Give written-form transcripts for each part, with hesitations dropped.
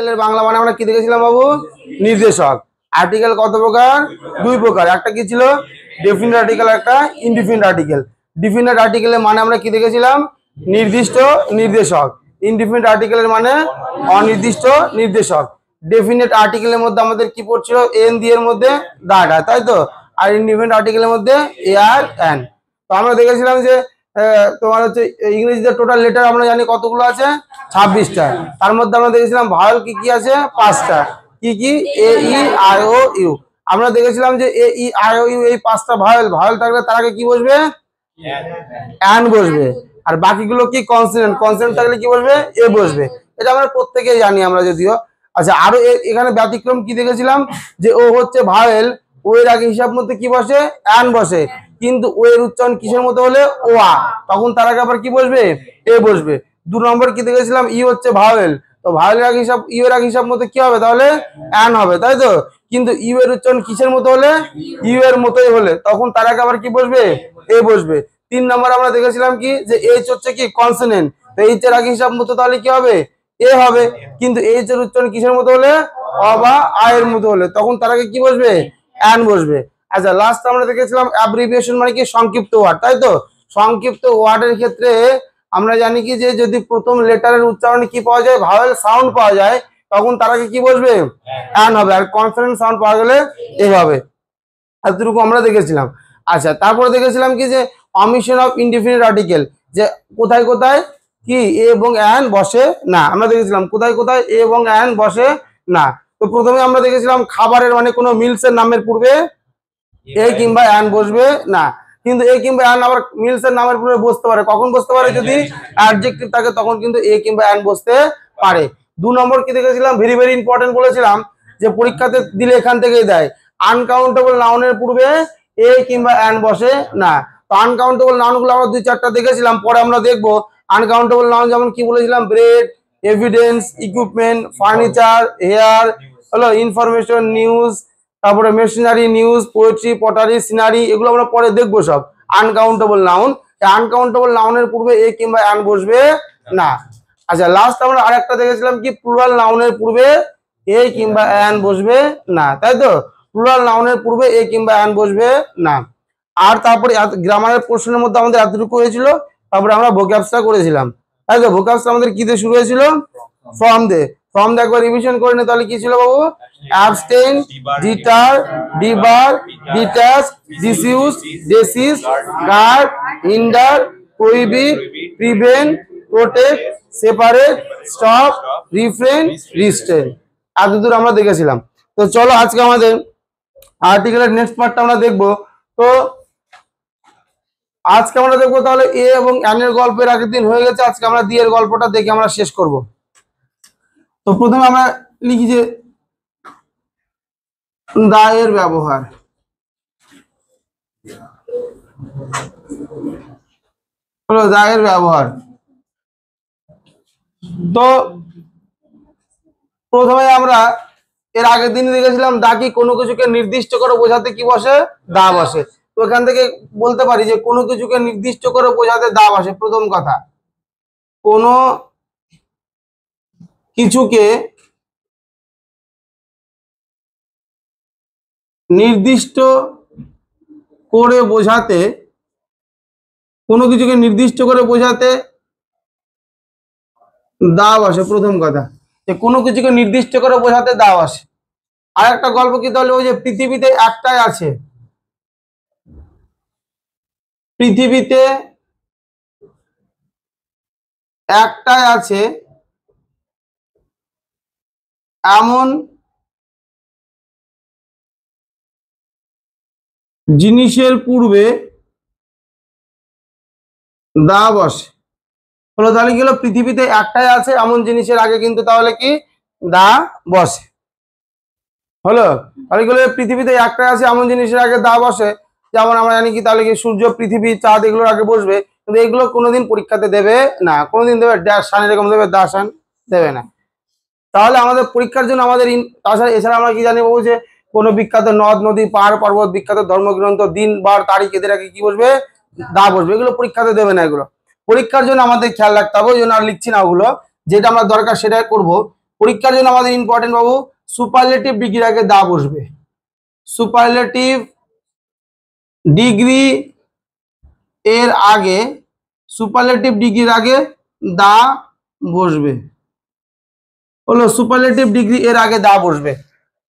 আর্টিকেলের বাংলা মানে আমরা কি দেখেছিলাম বাবু? নির্দেশক। আর্টিকেল কত প্রকার? দুই প্রকার, একটা কি ছিল ডেফিনিট আর্টিকেল, একটা ইনডিফিনিট আর্টিকেল। ডিফিনিট আর্টিকেলের মানে আমরা কি দেখেছিলাম? নির্দিষ্ট নির্দেশক। ইনডিফিনিট আর্টিকেলের মানে অনির্দিষ্ট নির্দেশক। ডেফিনিট আর্টিকেলের মধ্যে আমাদের কি পড়ছিল? এন দিয়ে এর মধ্যে দাটা, তাই তো। আর ইনডিফিনিট আর্টিকেলের মধ্যে এ আর এন। তো আমরা দেখেছিলাম যে তোমার হচ্ছে ইংরেজিতে টোটাল লেটার আমরা জানি কতগুলো আছে? 26টা। তার মধ্যে আমরা দেখেছিলাম ভাওয়েল কি কি আছে? 5টা। কি কি? এ ই আই ও ইউ। আমরা দেখেছিলাম যে এ ই আই ও ইউ এই 5টা ভাওয়েল। ভাওয়েল থাকলে তার আগে কি বসবে? অ্যান বসবে। আর বাকিগুলো কি? কনসোনেন্ট। কনসোনেন্ট থাকলে কি বসবে? এ বসবে। এটা আমরা প্রত্যেকেই জানি আমরা যদিও। আচ্ছা, আরো এখানে ব্যতিক্রম কি দেখেছিলাম? যে ও হচ্ছে ভাওয়েল, ও এর আগে হিসাব মধ্যে কি বসে? অ্যান বসে। কিন্তু ও এর উচ্চারণ কিসের মতো হলে? ও আ, তখন তার আগে আবার কি বসবে? এ বসবে। 2 নম্বর কি দেখেছিলাম? ই হচ্ছে ভাওয়েল, তো ভাওয়েলের আগে হিসাব, ইউ এর আগে হিসাব মতো কি হবে? তাহলে অ্যান হবে, তাই তো। কিন্তু ইউ এর উচ্চারণ কিসের মতো হলে? ইউ এর মতোই হলে তখন তার আগে আবার কি বসবে? এ বসবে। 3 নম্বর আমরা দেখেছিলাম কি? যে এইচ হচ্ছে কি? কনসোনেন্ট, তো এইচ এর আগে হিসাব মতো তাহলে কি হবে? এ হবে। কিন্তু এইচ এর উচ্চারণ কিসের মতো হলে? অ বা আ এর মতো হলে তখন তার আগে কি বসবে? অ্যান বসবে। আচ্ছা, লাস্ট আমরা দেখেছিলাম অ্যাব্রিভিয়েশন মানে কি? সংক্ষিপ্ত ওয়ার্ড, তাই তো। সংক্ষিপ্ত ওয়ার্ডের ক্ষেত্রে আমরা জানি কি যে যদি প্রথম লেটারের উচ্চারণে কি পাওয়া যায়? ভাওয়েল সাউন্ড পাওয়া যায়, তখন তার আগে কি বসবে? অ্যান হবে। আর কনসোনেন্ট সাউন্ড পাওয়া গেলে এ হবে। এতটুকু আমরা দেখেছিলাম। আচ্ছা, তারপরে দেখেছিলাম কি যে অমিশন অফ ইনডিফিনিট আর্টিকেল, যে কোথায় কোথায় কি এ এবং অ্যান বসে না। আমরা দেখেছিলাম কোথায় কোথায় এ এবং অ্যান বসে না। তো প্রথমে আমরা দেখেছিলাম খাবারের মানে কোনো মিলসের নামের পূর্বে এ কিংবা অ্যান বসবে না। কিন্তু এ কিংবা অ্যান আবার মিলসের নামের পূর্বে বসতে পারে। কখন বসতে পারে? যদি অ্যাডজেক্টিভ থাকে তখন কিন্তু এ কিংবা অ্যান বসতে পারে। 2 নম্বর কি দেখেছিলাম? ভেরি ভেরি ইম্পর্টেন্ট বলেছিলাম যে পরীক্ষাতে দিলে এখান থেকেই দেয়, আনকাউন্টেবল নাউনের পূর্বে এ কিংবা অ্যান বসে না। তো আনকাউন্টেবল নাউনগুলো আমরা 2-4টা দেখেছিলাম, পরে আমরা দেখবো। আনকাউন্টেবল নাউন যেমন কি বলেছিলাম? Bread, evidence, equipment, furniture, hair, হলো ইনফরমেশন, নিউজ, তারপরে machinery, news, poetry, pottery, scenery, এগুলো আমরা পরে দেখবো সব আনকাউন্টেবল নাউন। আনকাউন্টেবল নাউনের পূর্বে এ কিংবা অ্যান বসবে না। আচ্ছা, লাস্ট আমরা আরেকটা দেখেছিলাম কি? প্লুরাল নাউনের পূর্বে এ কিংবা অ্যান বসবে না, তাই তো। প্লুরাল নাউনের পূর্বে এ কিংবা অ্যান বসবে না। আর তারপরে গ্রামারের প্রশ্নের মধ্যে আমাদের এতটুকু হয়েছিল। তারপরে আমরা ভোক্যাবসটা করেছিলাম, তাই তো। ভোক্যাবসটা আমাদের কি দিয়ে শুরু হয়েছিল? From they. ফ্রম দে একবার রিভিশন করে নে, তাহলে কি ছিল বাবু? Abstain, deter, debar, detach, disuse, desist, guard, hinder, prohibit, prevent, protect, separate, stop, refrain, restrain. এতদূর আমরা দেখেছিলাম। তো চলো আজকে আমাদের আর্টিকেলের নেক্সট পার্টটা আমরা দেখবো। তো আজকে আমরা দেখবো তাহলে এ এবং অ্যান এর গল্পের আগের দিন হয়ে গেছে, আজকে আমরা দি এর গল্পটা দেখে আমরা শেষ করব। তো প্রথমে আমরা লিখি যে দা এর ব্যবহার। হলো দা এর ব্যবহার। তো প্রথমে আমরা এর আগের দিন দেখেছিলাম দা কি? কোনো কিছুকে নির্দিষ্ট করে বোঝাতে কি বসে? দা বসে। তো এখান থেকে বলতে পারি যে কোনো কিছুকে নির্দিষ্ট করে বোঝাতে দা বসে। প্রথম কথা, কোনো কিছুকে নির্দিষ্ট করে বোঝাতে, কোনো কিছুকে নির্দিষ্ট করে বোঝাতে দা বসে। প্রথম কথা, যে কোনো কিছুকে নির্দিষ্ট করে বোঝাতে দা বসে। আর একটা গল্প কি তাহলে? ওই যে পৃথিবীতে একটাই আছে, পৃথিবীতে একটাই আছে এমন জিনিসের পূর্বে দা বসে। হলো তাহলে কি হলো? পৃথিবীতে একটাই আছে এমন জিনিসের আগে কিন্তু তাহলে কি? দা বসে। হলো তাহলে কি হলো? পৃথিবীতে একটাই আছে এমন জিনিসের আগে দা বসে। যেমন আমরা জানি কি? তাহলে কি সূর্য, পৃথিবী, চাঁদ এগুলোর আগে বসবে। কিন্তু এগুলো কোনোদিন পরীক্ষাতে দেবে না। কোনোদিন দেবে ড্যাশ সান, এরকম দেবে দা সান, দেবে না। তাহলে আমাদের পরীক্ষার জন্য আমাদের তাছাড়া এছাড়া আমরা কি জানি বাবু? যে কোনো বিখ্যাত নদ নদী, পাহাড় পর্বত, বিখ্যাত ধর্মগ্রন্থ, দিন বার তারিখ, এদের আগে কি বসবে? দা বসবে। এগুলো পরীক্ষাতে দেবে না। এগুলো পরীক্ষার জন্য আমাদের খেয়াল রাখতে হবে, ওই জন্য আর লিখছি না ওগুলো। যেটা আমরা দরকার সেটাই করবো। পরীক্ষার জন্য আমাদের ইম্পর্টেন্ট বাবু, সুপারলেটিভ ডিগ্রির আগে দা বসবে। সুপারলেটিভ ডিগ্রি এর আগে, সুপারলেটিভ ডিগ্রির আগে দা বসবে। হলো সুপারলেটিভ ডিগ্রি এর আগে দা বসবে।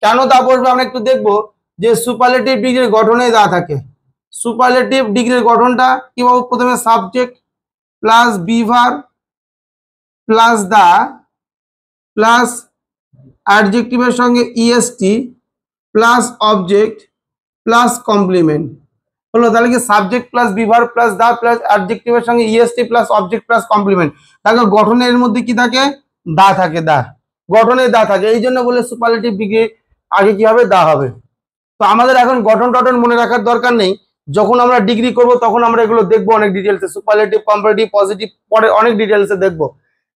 কেন দা বসবে আমরা একটু দেখবো, যে সুপারলেটিভ ডিগ্রির গঠনে দা থাকে। সুপারলেটিভ ডিগ্রির গঠনটা কি বাবু, প্রথমে subject plus be verb plus the plus অ্যাডজেক্টিভের সঙ্গে EST plus object plus complement. হলো তাহলে কি subject plus be verb plus the plus অ্যাডজেক্টিভের সঙ্গে EST plus object plus complement. তাহলে গঠনের মধ্যে কি থাকে, দা থাকে, দা গঠনে দা থাকে, এই জন্য বলে সুপারলেটিভ ডিগ্রি আগে কি হবে, দা হবে। তো আমাদের এখন গঠন টঠন মনে রাখার দরকার নেই, যখন আমরা ডিগ্রি করব তখন আমরা এগুলো দেখবো অনেক ডিটেলসে, সুপারলেটিভ কম্পারেটিভ পজিটিভ পরে অনেক ডিটেলসে দেখবো।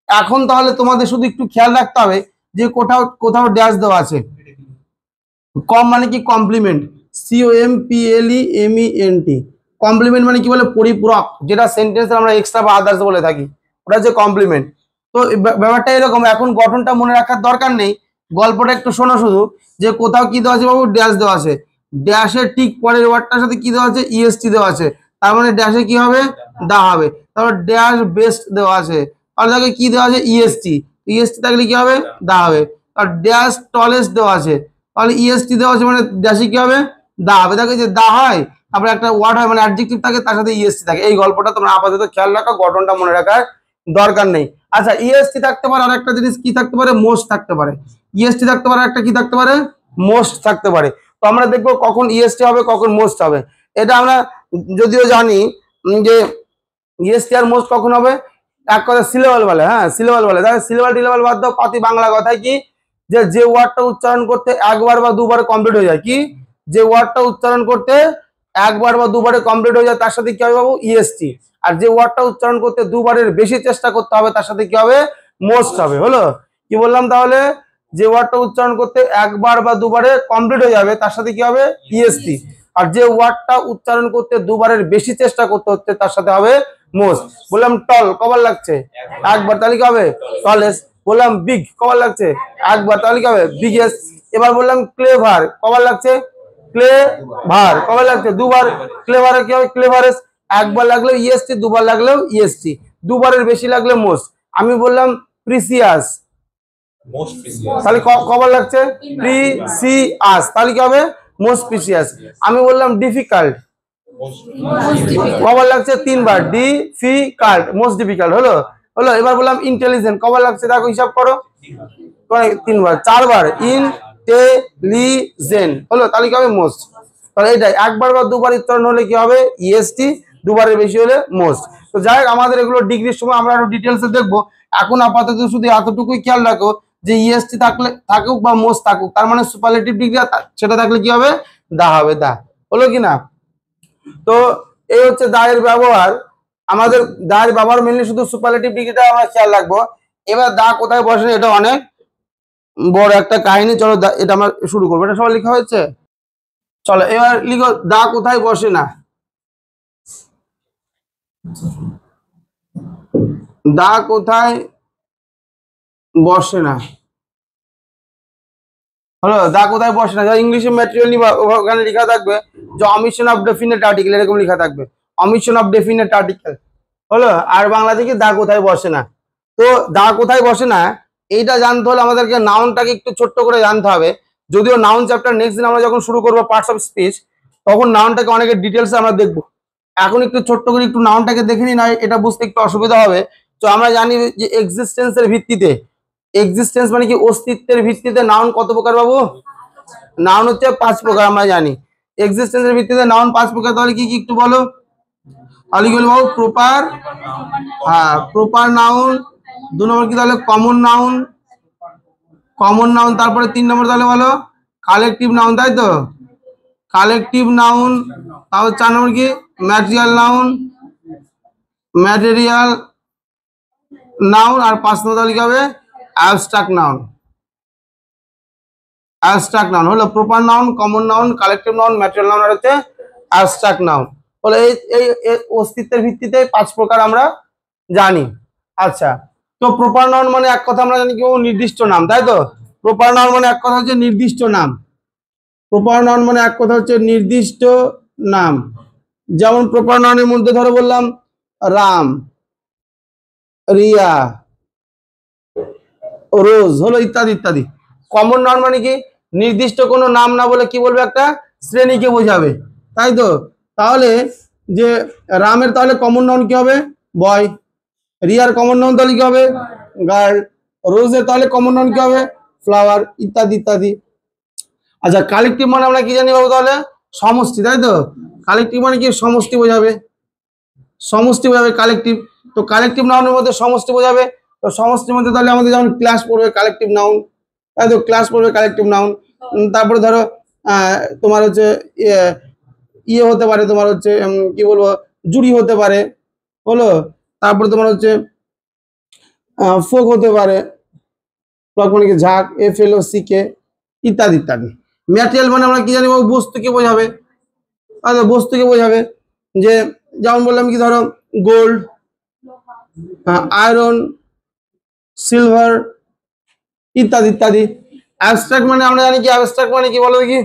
এখন তাহলে তোমাদের শুধু একটু খেয়াল রাখতে হবে যে কোথাও কোথাও ড্যাশ দেওয়া আছে। কম মানে কি, কমপ্লিমেন্ট, COMPLEMENT। কমপ্লিমেন্ট মানে কি বলে, পরিপূরক, যেটা সেন্টেন্সে আমরা এক্সট্রা বা আদার্স বলে থাকি, ওটা হচ্ছে কমপ্লিমেন্ট। তো ব্যাপারটা এরকম, এখন গঠনটা মনে রাখার দরকার নেই, গল্পটা একটু শোনো শুধু, যে কোথাও কি দেওয়া আছে বাবু, ড্যাশ দেওয়া আছে, ড্যাশের ঠিক পরের ওয়ার্ডটার সাথে কি দেওয়া আছে, ইএসটি দেওয়া আছে, তার মানে ড্যাশে কি হবে, দা হবে। তারপর ড্যাশ বেস্ট দেওয়া আছে, তাহলে তাকে কি দেওয়া আছে, ইএসটি, ইএসটি থাকলে কি হবে, দা হবে। আর ড্যাশ টলেস্ট দেওয়া আছে, তাহলে ইএসটি দেওয়া আছে, মানে ড্যাশে কি হবে, দা হবে। দেখো যে দা হয়, তারপরে একটা ওয়ার্ড হয় মানে অ্যাডজেক্টিভ থাকে, তার সাথে ইএসটি থাকে। এই গল্পটা তোমরা আপাতত খেয়াল রাখো, গঠনটা মনে রাখার দরকার নেই। আচ্ছা, ইএসটি থাকতে পারে, আর একটা জিনিস কি থাকতে পারে, মোস্ট থাকতে পারে। ইএসটি থাকতে পারে, একটা কি থাকতে পারে, মোস্ট থাকতে পারে। তো আমরা দেখবো কখন ইএসটি হবে, কখন মোস্ট হবে। এটা আমরা যদিও জানি যে ইএসটি আর মোস্ট কখন হবে, এক কথা সিলেবল বলে, হ্যাঁ সিলেবল বলে। তাহলে সিলেবল টিলেবল বাদ দাও, পাতি বাংলা কথায় কি, যে ওয়ার্ডটা উচ্চারণ করতে একবার বা দুবারে কমপ্লিট হয়ে যায়, কি, যে ওয়ার্ডটা উচ্চারণ করতে একবার বা দুবারে কমপ্লিট হয়ে যায় তার সাথে কি হবে বাবু, ইএসটি। আর যে ওয়ার্ডটা উচ্চারণ করতে দুবারের বেশি চেষ্টা করতে হবে তার সাথে কি হবে, মোস্ট হবে। হলো কি বললাম তাহলে, যে ওয়ার্ডটা উচ্চারণ করতে একবার বা দুবারে কমপ্লিট হয়ে যাবে তার সাথে কি হবে, ইএসটি। আর যে ওয়ার্ডটা উচ্চারণ করতে দুবারের বেশি চেষ্টা করতে হচ্ছে তার সাথে হবে মোস্ট। বললাম টল, কবার লাগছে, একবার, তাহলে কি হবে, টলেস। বললাম বিগ, কবার লাগছে, একবার, তাহলে কি হবে, বিগেস্ট। এবার বললাম ক্লেভার, কবার লাগছে, ক্লেভার, কবার লাগছে, দুবার, ক্লেভার কি হবে, ক্লেভারেস্ট। একবার লাগলেও ইএসটি, দুবার লাগলেও ইএসটি, দুবারের বেশি লাগলে মোস্ট। আমি বললাম প্রিসিয়াস, তাহলে কবার লাগছে, প্রিসিয়াস, তাহলে কি হবে, মোস্ট প্রিসিয়াস। আমি বললাম ডিফিকাল্ট, কবার লাগছে, তিনবার, ডিফিকাল্ট, মোস্ট ডিফিকাল্ট। হলো হলো এবার বললাম ইন্টেলিজেন্ট, কবার লাগছে, দেখো হিসাব করো, তিনবার, চারবার, ইন্টেলিজেন্ট। হলো তাহলে কি হবে, মোস্ট। তাহলে এইটাই, একবার বা দুবার উচ্চারণ হলে কি হবে, ইএসটি, দুবারের বেশি হলে মোস্ট। তো যাই হোক, আমাদের এগুলো ডিগ্রির সময় আমরা আরো ডিটেলসে দেখবো। এখন আপাতত শুধু এতটুকুই খেয়াল রাখো যে ইএসটি থাকলে থাকুক বা মোস্ট থাকুক, তার মানে সুপারলেটিভ ডিগ্রি সেটা থাকলে কি হবে, দা হবে, দা। হলো কি না? তো এই হচ্ছে দায়ের ব্যবহার। আমাদের দায়ের ব্যবহার মেনলি শুধু সুপারলেটিভ ডিগ্রিটা আমরা খেয়াল রাখবো। এবার দা কোথায় বসে, এটা অনেক বড় একটা কাহিনী। চলো এটা আমরা শুরু করবো। এটা সবাই লেখা হয়েছে, চলো এবার লিখো, দা কোথায় বসে না। দা কোথায় বসে না, হলো দা কোথায় বসে না। ইংলিশে ম্যাটেরিয়াল নিবা, ওখানে লেখা থাকবে যে অমিশন অফ ডেফিনেট আর্টিকেল, এরকম লেখা থাকবে, অমিশন অফ ডেফিনেট আর্টিকেল। হলো, আর বাংলা থেকে দা কোথায় বসে না। তো দা কোথায় বসে না এইটা জানতে হলে আমাদেরকে নাউনটাকে একটু ছোট্ট করে জানতে হবে। যদিও নাউন চ্যাপ্টার নেক্সট দিন আমরা যখন শুরু করবো পার্টস অফ স্পিচ, তখন নাউনটাকে অনেকের ডিটেলসে আমরা দেখবো। এখন একটু ছোট্ট করে একটু নাউনটাকে দেখে নিই, না এটা বুঝতে একটু অসুবিধা হবে। তো আমরা জানি যে এক্সিস্টেন্সের ভিত্তিতে, এক্সিস্টেন্স মানে কি, অস্তিত্বের ভিত্তিতে নাউন কত প্রকার বাবু, নাউন হচ্ছে 5 প্রকার আমরা জানি। এক্সিস্টেন্সের ভিত্তিতে নাউন 5 প্রকার, তাহলে কি কি একটু বলো। তাহলে কি বলবো, প্রপার, হ্যাঁ প্রপার নাউন। 2 নম্বর কি তাহলে, কমন নাউন, কমন নাউন। তারপরে 3 নম্বর তাহলে বলো কালেকটিভ নাউন, তাই তো, কালেকটিভ নাউন। তারপর 4 নম্বর কি, ম্যাটেরিয়াল নাউন, ম্যাটেরিয়াল নাউন। আর 5 নম্বর তাহলে কি হবে, অ্যাবস্ট্রাক্ট নাউন, অ্যাবস্ট্রাক্ট নাউন। হলো proper noun, common noun, collective noun, material noun, আর হচ্ছে অ্যাবস্ট্রাক্ট নাউন। হলো এই এই অস্তিত্বের ভিত্তিতে 5 প্রকার আমরা জানি। আচ্ছা, তো প্রপার নাউন মানে এক কথা আমরা জানি কি নির্দিষ্ট নাম, তাই তো? প্রপার নাউন মানে এক কথা হচ্ছে নির্দিষ্ট নাম। প্রপার নাউন মানে এক কথা হচ্ছে নির্দিষ্ট নাম। যেমন প্রপার নাউনের মধ্যে ধরো বললাম রাম, রিয়া, রোজ হলো ইত্যাদি ইত্যাদি। কমন নাউন মানে কি নির্দিষ্ট কোনো নাম না বলে কি বলবে একটা শ্রেণীকে বোঝাবে, তাই তো? তাহলে যে রামের তাহলে কমন নাউন কি হবে? বয়। রিয়ার কমন নাউন তাহলে কি হবে? গার্ল। রোজের তাহলে কমন নাউন কি হবে? ফ্লাওয়ার, ইত্যাদি ইত্যাদি। আচ্ছা, কালেকটিভ মানে আমরা কি জানি বাবু? তাহলে সমষ্টি, তাই তো? কালেকটিভ মানে কি সমষ্টি বোঝাবে, সমষ্টি বোঝাবে কালেকটিভ। তো কালেকটিভ নাউনের মধ্যে সমষ্টি বোঝাবে। তো সমষ্টির মধ্যে তাহলে আমাদের যেমন ক্লাস পড়বে কালেকটিভ নাউন, তাই তো? ক্লাস পড়বে কালেকটিভ নাউন। তারপরে ধরো তোমার হচ্ছে ইয়ে হতে পারে, তোমার হচ্ছে কি বলবো, জুড়ি হতে পারে, হলো। তারপরে তোমার হচ্ছে ফোক হতে পারে, ফ্লক মানে কি ঝাঁক, FLOCK, ইত্যাদি ইত্যাদি। ম্যাটেরিয়াল মানে আমরা কি জানি বাবু? বস্তুকে বোঝাবে, আচ্ছা বস্তুকে বোঝাবে। যে যেমন বললাম কি ধরো গোল্ড, আয়রন, সিলভার, ইত্যাদি ইত্যাদি। অ্যাবস্ট্রাক্ট মানে আমরা জানি কি? অ্যাবস্ট্রাক্ট মানে কি বলো দেখি?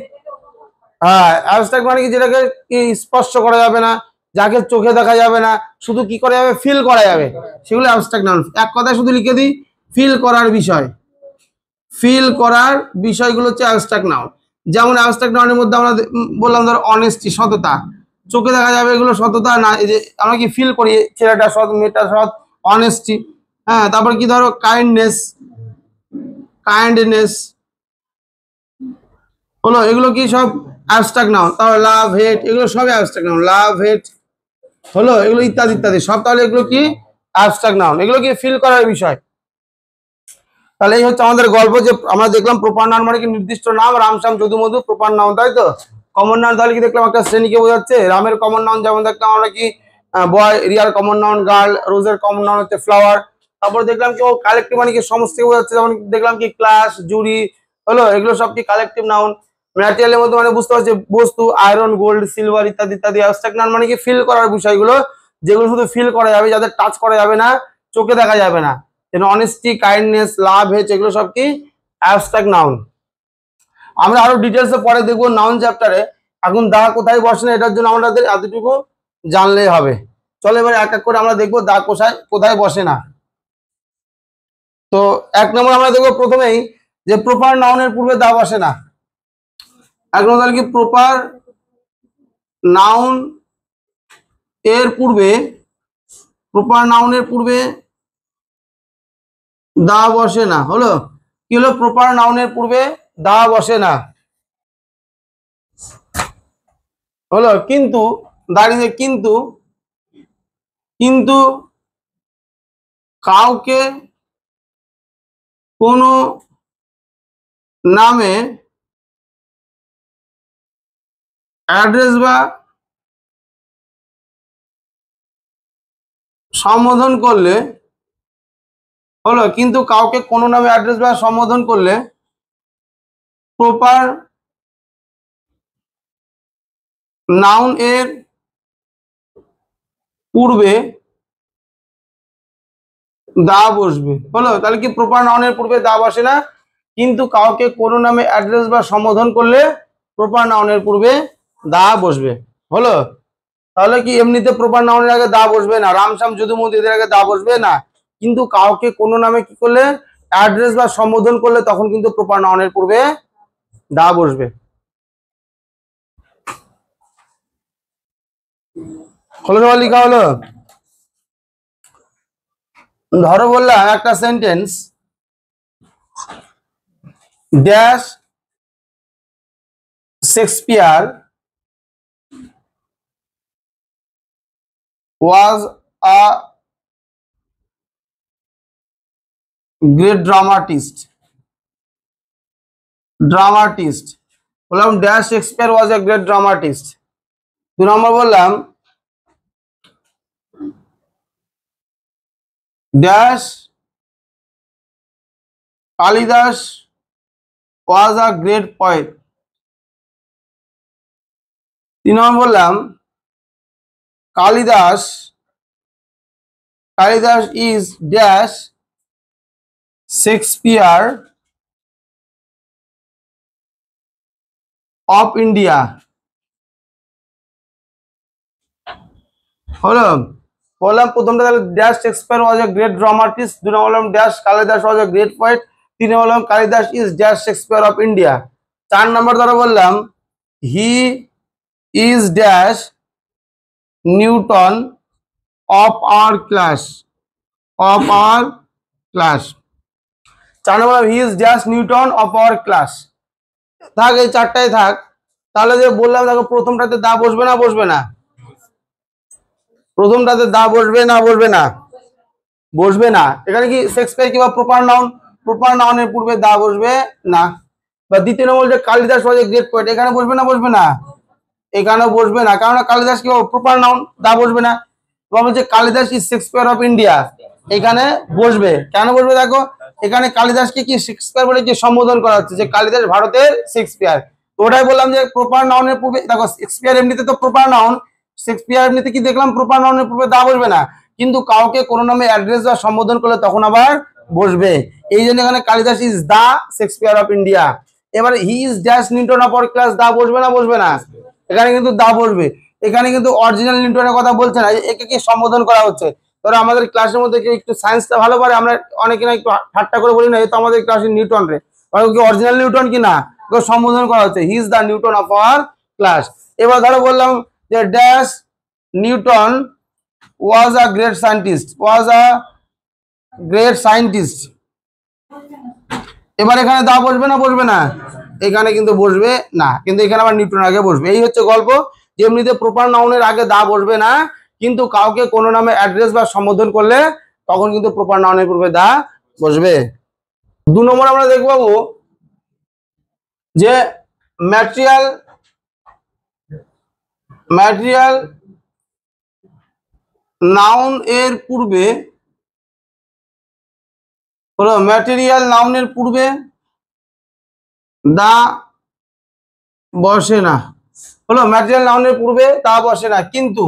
হ্যাঁ, অ্যাবস্ট্রাক্ট মানে কি যেটাকে কি স্পর্শ করা যাবে না, যাকে চোখে দেখা যাবে না, শুধু কি করা যাবে? ফিল করা যাবে, সেগুলো অ্যাবস্ট্রাক্ট নাউন। এক কথায় শুধু লিখে দিই, ফিল করার বিষয়, ফিল করার বিষয়গুলো হচ্ছে অ্যাবস্ট্রাক্ট নাউন। যেমন অ্যাবস্ট্রাক্ট নাউনের মধ্যে আমরা বললাম ধর অনেস্টি, সততা, চোখে দেখা যাবে এগুলো সততা না, এই যে আমরা কি ফিল করি ছেলেটা সৎ, মেয়েটা সৎ, অনেস্টি। হ্যাঁ, তারপর কি ধরো কাইন্ডনেস, কাইন্ডনেস হলো, এগুলো কি সব অ্যাবস্ট্রাক্ট নাউন। তাহলে লাভ, হেট, এগুলো সব অ্যাবস্ট্রাক্ট নাউন। লাভ, হেট হলো, এগুলো ইত্যাদি ইত্যাদি সব তাহলে এগুলো কি? Abstract noun. এগুলো কি ফিল করার বিষয়। তাহলে এই হচ্ছে আমাদের গল্প, যে আমরা দেখলাম প্রপার নাউন মানে কি নির্দিষ্ট নাম, রাম, শ্যাম, যদু, মধু প্রপার নাউন, তাই তো? কমন নাউন তাহলে কি দেখলাম? একটা শ্রেণীকে বোঝাচ্ছে। রামের কমন নাউন যেমন দেখলাম আমরা কি বয়, রিয়ার কমন নাউন গার্ল, রোজের কমন নাউন হচ্ছে ফ্লাওয়ার। তারপর দেখলাম কি কালেকটিভ মানে কি সমষ্টিকে বোঝাচ্ছে, যেমন দেখলাম কি ক্লাস, জুরি হলো, এগুলো সব কি কালেকটিভ নাউন। ম্যাটেরিয়ালের মধ্যে মানে বুঝতে পারছি বস্তু, আয়রন, গোল্ড, সিলভার, ইত্যাদি ইত্যাদি। অ্যাবস্ট্রাক্ট নাউন মানে কি ফিল করার বিষয়গুলো, যেগুলো শুধু ফিল করা যাবে, যাদের টাচ করা যাবে না, চোখে দেখা যাবে না। অনেস্টি, কাইন্ডনেস, লাভ, হেট, এগুলো সব কি? Abstract noun. আমরা আরো ডিটেলসে পরে দেখবো নাউন চ্যাপ্টারে। এখন দা কোথায় বসে না, এটার জন্য আমাদের এতটুকু জানলেই হবে। চলো এবার এক এক করে আমরা দেখবো দা কোথায় কোথায় বসে না। তো এক নম্বর আমরা দেখবো প্রথমেই যে প্রপার নাউনের পূর্বে দা বসে না। এক নম্বর কি? প্রপার নাউন এর পূর্বে, প্রপার নাউনের পূর্বে দা বসে না, হলো। কি হলো? প্রপার নাউনের পূর্বে দা বসে না, হলো। কিন্তু দাঁড়িয়ে, কিন্তু কিন্তু কাউকে কোনো নামে অ্যাড্রেস বা সম্বোধন করলে, হলো, কিন্তু কাউকে কোনো নামে অ্যাড্রেস বা সম্বোধন করলে প্রপার নাউন এর পূর্বে দা বসবে, হলো। তাহলে কি প্রপার নাউনের পূর্বে দা বসে না, কিন্তু কাউকে কোনো নামে অ্যাড্রেস বা সম্বোধন করলে প্রপার নাউনের পূর্বে দা বসবে, হলো। তাহলে কি এমনিতে প্রপার নাউনের আগে দা বসবে না, রাম, শ্যাম, যদু, মধু এদের আগে দা বসবে না, কিন্তু কাউকে কোনো নামে কি করলে অ্যাড্রেস বা সম্বোধন করলে তখন কিন্তু প্রপার নাউনের পূর্বে দা বসবে, হলো। সবাই লেখা হলো? ধরো বললাম একটা sentence, dash Shakespeare was a great dramatist বললাম dash Shakespeare was a great dramatist. 2 নম্বর বললাম dash Kalidas was a great poet. 3 নম্বর বললাম Kalidas is dash Shakespeare of India. হলো, বললাম প্রথমটা তাহলে dash Shakespeare was a great dramatist, দুই নম্বর বললাম dash Kalidas was a great poet, তিন নম্বর বললাম Kalidas is dash Shakespeare of India. চার নম্বর দ্বারা বললাম হি is dash Newton of our class, of our class. চার নম্বর he is dash Newton of our class. থাক, এই চারটাই থাক। তাহলে যে বললাম দেখো প্রথমটাতে দা বসবে না বসবে না? প্রথমটাতে দা বসবে না বসবে না? বসবে না। এখানে কি শেক্সপিয়ার কিংবা প্রপার নাউন, প্রপার নাউনের পূর্বে দা বসবে না। বা দ্বিতীয় নম্বর যে কালিদাস ওয়াজ এ গ্রেট পোয়েট, এখানে বসবে না বসবে না? এখানেও বসবে না, কারণ কালিদাস কি প্রপার নাউন, দা বসবে না। তোমার বলছে Kalidas is Shakespeare of India, এখানে বসবে। কেন বসবে দেখো, এখানে কালিদাসকে কি শেক্সপিয়ার বলে কি সম্বোধন করা হচ্ছে, যে কালিদাস ভারতের শেক্সপিয়ার। তো ওটাই বললাম যে প্রপার নাউনের পূর্বে দেখো, শেক্সপিয়ার এমনিতে তো প্রপার নাউন, শেক্সপিয়ার এমনিতে কি দেখলাম প্রপার নাউনের পূর্বে দা বসবে না, কিন্তু কাউকে কোনো নামে অ্যাড্রেস বা সম্বোধন করলে তখন আবার বসবে। এই জন্য এখানে Kalidas is the Shakespeare of India. এবারে he is dash Newton of our class, the বসবে না বসবে না? এখানে কিন্তু দা বসবে। এখানে কিন্তু অরিজিনাল নিউটনের কথা বলছে না, একে কি সম্বোধন করা হচ্ছে। ধরো আমাদের ক্লাসের মধ্যে কেউ একটু সায়েন্সটা ভালো পারে, আমরা অনেকে না একটু ঠাট্টা করে বলি না, এই তো আমাদের ক্লাসে নিউটন রে, কি অরিজিনাল নিউটন কি না, সম্বোধন করা হচ্ছে he is the Newton of our class. এবার ধরো বললাম যে dash Newton was a great scientist, was a great scientist. এবার এখানে দা বসবে না বসবে না? এখানে কিন্তু বসবে না, কিন্তু এখানে আবার নিউটন আগে বসবে। এই হচ্ছে গল্প, যে এমনিতে প্রপার নাউনের আগে দা বসবে না, কিন্তু কাউকে কোনো নামে অ্যাড্রেস বা সম্বোধন করলে তখন কিন্তু প্রপার নাউনের পূর্বে দা বসবে। দু নম্বর আমরা দেখবো যে ম্যাটেরিয়াল, ম্যাটেরিয়াল নাউন এর পূর্বে হলো, ম্যাটেরিয়াল নাউনের পূর্বে দা বসে না। হলো ম্যাটেরিয়াল নাউনের পূর্বে দা বসে না, কিন্তু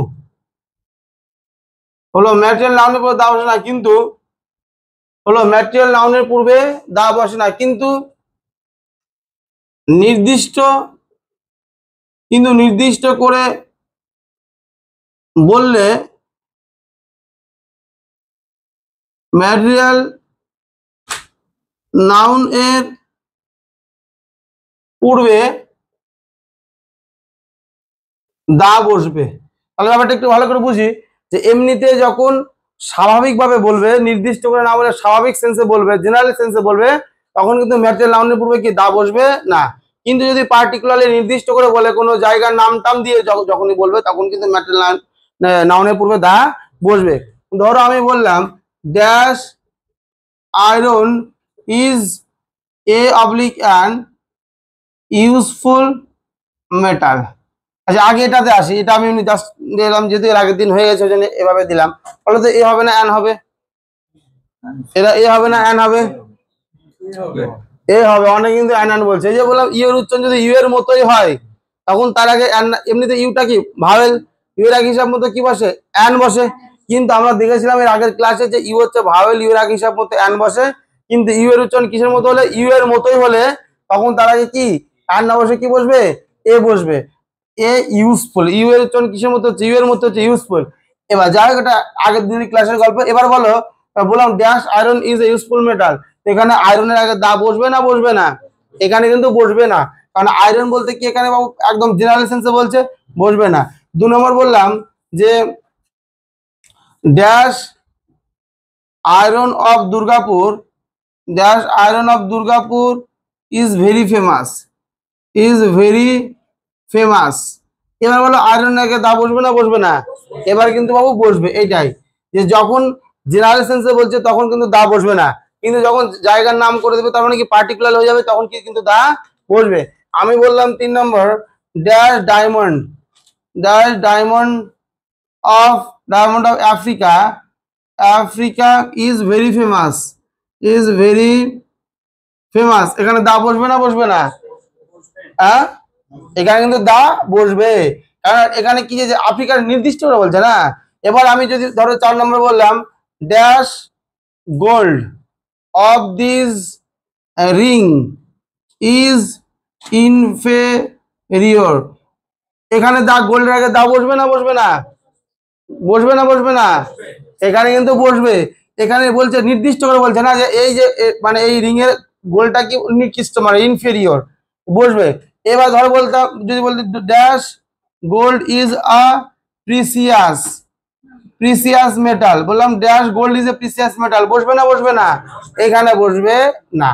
হলো ম্যাটেরিয়াল নাউনের পূর্বে দা বসে না, কিন্তু হলো ম্যাটেরিয়াল নাউনের পূর্বে দা বসে না, কিন্তু নির্দিষ্ট, কিন্তু নির্দিষ্ট করে বললে ম্যাটেরিয়াল নাউন এর পূর্বে দা বসবে। তাহলে ব্যাপারটা একটু ভালো করে বুঝি, যে এমনিতে যখন স্বাভাবিকভাবে বলবে, নির্দিষ্ট করে না বলে স্বাভাবিক সেন্সে বলবে, জেনারেল সেন্সে বলবে, তখন কিন্তু ম্যাটেরিয়াল নাউনের পূর্বে কি দা বসবে না। কিন্তু যদি পার্টিকুলারলি নির্দিষ্ট করে বলে, কোনো জায়গার নাম টাম দিয়ে যখনই বলবে, তখন কিন্তু ম্যাটেরিয়াল নাউনের পূর্বে দা বসবে। ধরো আমি বললাম dash iron is a oblique an useful metal. আচ্ছা আগে এটাতে আসি, এটা আমি জাস্ট দিলাম, যেহেতু এর আগের দিন হয়ে গেছে ওই জন্য এভাবে দিলাম। বলো তো এ হবে না অ্যান হবে? এটা এ হবে না অ্যান হবে? এ হবে। অনেক কিন্তু অ্যান অ্যান বলছে। এই যে বললাম ইউ এর উচ্চারণ যদি ইউ এর মতোই হয়, তখন তার আগে অ্যান, এমনিতে ইউটা কি ভাওয়েল, ইউ এর আগে হিসাব মতো কি বসে, অ্যান বসে। কিন্তু আমরা দেখেছিলাম এর আগের ক্লাসে যে ইউ হচ্ছে ভাওয়েল, ইউ এর আগে হিসাব মতো অ্যান বসে। কিন্তু ইউ এর উচ্চারণ কিসের মতো হলে, ইউ এর মতোই হলে, তখন তার আগে কি অ্যান না বসে কি বসবে, এ বসবে। এ ইউজফুল, ইউ এর উচ্চারণ কিসের মতো হচ্ছে, ইউ এর মতো হচ্ছে ইউজফুল। এবার যাই হোক, এটা আগের দিনের ক্লাসের গল্প। এবার বলো, বললাম dash iron is a useful metal, এখানে আয়রনের আগে দা বসবে না বসবে না? এখানে কিন্তু বসবে না, কারণ আয়রন বলতে কি এখানে বাবু একদম জেনারেল সেন্সে বলছে, বসবে না। দু নম্বর বললাম যে dash iron of Durgapur, dash iron of Durgapur is very famous, is very famous. এবার বলো আয়রনের আগে দা বসবে না বসবে না? এবার কিন্তু বাবু বসবে। এইটাই, যে যখন জেনারেল সেন্সে বলছে তখন কিন্তু দা বসবে না, কিন্তু যখন জায়গার নাম করে দেবে তার মানে কি পার্টিকুলার হয়ে যাবে, তখন কি কিন্তু দা বসবে। আমি বললাম 3 নম্বর dash diamond, dash diamond of Africa, Africa is very famous, is very famous. এখানে দা বসবে না বসবে না? হ্যাঁ, এখানে কিন্তু দা বসবে, কারণ এখানে কি যে আফ্রিকার নির্দিষ্ট করে বলছে না। এবার আমি যদি ধরো 4 নম্বর বললাম dash gold, of this ring is inferior. এখানে দা গোল্ডের আগে দা বসবে না বসবে না? বসবে না বসবে না? এখানে কিন্তু বসবে। এখানে বলছে নির্দিষ্ট করে বলছে না যে এই যে মানে এই রিং এর গোলটা কি নিকৃষ্ট মানে ইনফেরিয়র, বসবে। এবার ধর বলতাম যদি বলতে dash gold is a precious precious metal, বললাম dash gold is a precious metal, বসবে না বসবে না? এখানে বসবে না।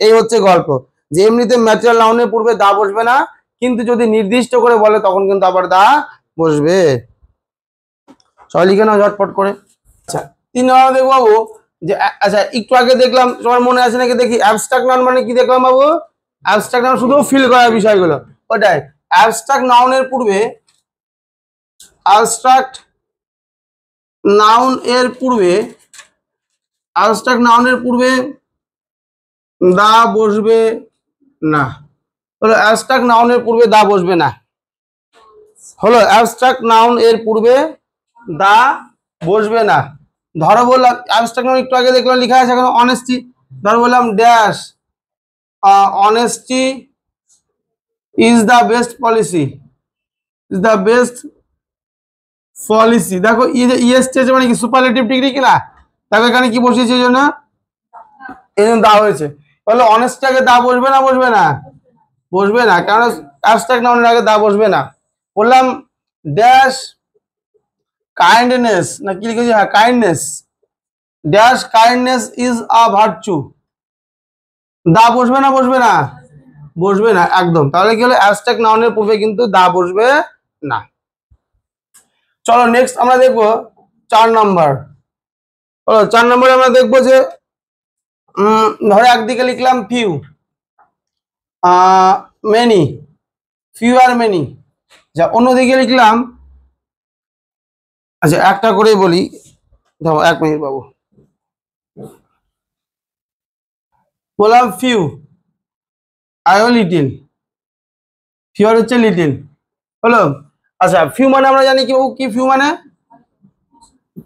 এই হচ্ছে গল্প যে এমনিতে ম্যাটেরিয়াল নাউনের পূর্বে দা বসবে না, কিন্তু যদি নির্দিষ্ট করে বলে তখন কিন্তু আবার দা বসবে। সবাই লিখে নাও ঝটপট করে। আচ্ছা 3 নম্বর দেখবো বাবু যে আচ্ছা একটু আগে দেখলাম, তোমার মনে আছে নাকি দেখি, অ্যাবস্ট্রাক্ট নাউন মানে কি দেখলাম বাবু? অ্যাবস্ট্রাক্ট নাউন শুধু ফিল করার বিষয়গুলো, ওটাই। অ্যাবস্ট্রাক্ট নাউনের পূর্বে অ্যাবস্ট্রাক্ট নাউন এর পূর্বে অ্যাবস্ট্রাক্ট নাউনের পূর্বে দা বসবে না। হলো অ্যাবস্ট্রাক্ট নাউনের পূর্বে দা বসবে না। হলো অ্যাবস্ট্রাক্ট নাউন এর পূর্বে দা বসবে না। ধরো বললাম অ্যাবস্ট্রাক্ট নাউন একটু আগে দেখলাম লেখা আছে এখন অনেস্টি, ধরো বললাম dash honesty is the best policy, is the best policy. দেখো ইএসটি মানে কি সুপারলেটিভ ডিগ্রি কিনা, দেখো এখানে কি বসিয়েছে এই জন্য দা হয়েছে। তাহলে অনেস্টি আগে দা বসবে না বসবে না? বসবে না, কারণ অ্যাবস্ট্রাক্ট নাউনের আগে দা বসবে না। বললাম ড্যাশ কাইন্ডনেস না কি লিখেছি, হ্যাঁ kindness, dash kindness is a virtue, the বসবে না বসবে না? বসবে না একদম। তাহলে কি হলো অ্যাবস্ট্রাক্ট নাউনের পূর্বে কিন্তু দা বসবে না। চলো নেক্সট আমরা দেখবো 4 নাম্বার। চলো 4 নম্বরে আমরা দেখবো যে ধরো একদিকে লিখলাম few many, few are many, যা অন্যদিকে লিখলাম, আচ্ছা একটা করেই বলি, ধরো 1 মিনিট বাবু, বললাম ফিউ আর লিটিল, ফিউ আর হচ্ছে লিটিল, হলো। আচ্ছা ফিউ মানে আমরা জানি কি বাবু, কি ফিউ মানে